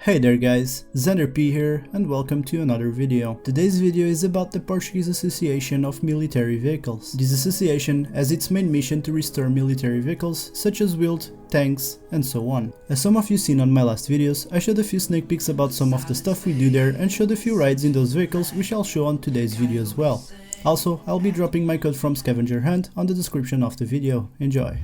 Hey there guys, XanderP here and welcome to another video. Today's video is about the Portuguese Association of Military Vehicles. This association has its main mission to restore military vehicles such as wheeled, tanks and so on. As some of you seen on my last videos, I showed a few sneak peeks about some of the stuff we do there and showed a few rides in those vehicles which I'll show on today's video as well. Also, I'll be dropping my code from Scavenger Hunt on the description of the video. Enjoy!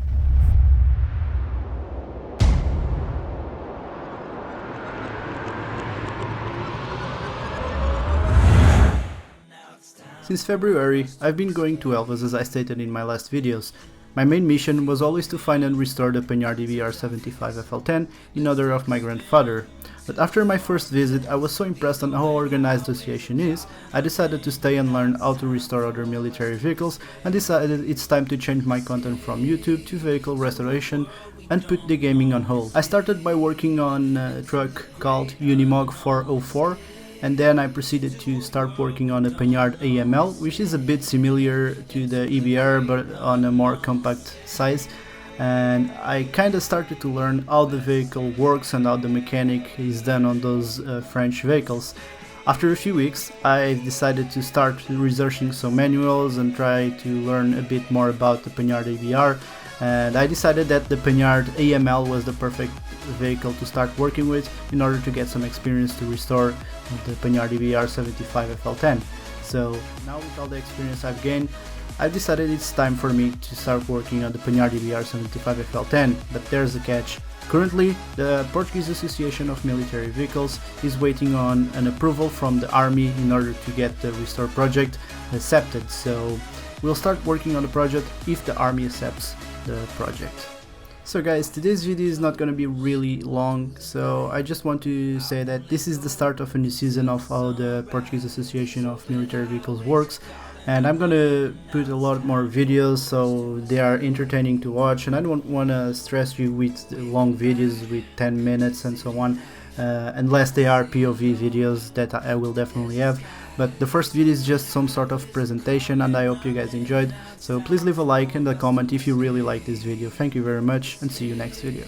Since February, I've been going to Elvas as I stated in my last videos. My main mission was always to find and restore the Panhard EBR75 FL10 in honor of my grandfather. But after my first visit, I was so impressed on how organized the association is, I decided to stay and learn how to restore other military vehicles and decided it's time to change my content from YouTube to vehicle restoration and put the gaming on hold. I started by working on a truck called Unimog 404. And then I proceeded to start working on a Panhard AML, which is a bit similar to the EBR but on a more compact size. And I kinda started to learn how the vehicle works and how the mechanic is done on those French vehicles. After a few weeks, I decided to start researching some manuals and try to learn a bit more about the Panhard EBR. And I decided that the Panhard AML was the perfect vehicle to start working with in order to get some experience to restore the Panhard EBR75 FL10. So now with all the experience I've gained, I've decided it's time for me to start working on the Panhard EBR75 FL10, but there's a catch. Currently, the Portuguese Association of Military Vehicles is waiting on an approval from the army in order to get the restore project accepted, so we'll start working on the project if the army accepts the project. So guys, today's video is not gonna be really long, so I just want to say that this is the start of a new season of how the Portuguese Association of Military Vehicles works, and I'm gonna put a lot more videos so they are entertaining to watch, and I don't wanna stress you with long videos with 10 minutes and so on, unless they are POV videos that I will definitely have. But the first video is just some sort of presentation and I hope you guys enjoyed, so please leave a like and a comment if you really like this video. Thank you very much and see you next video.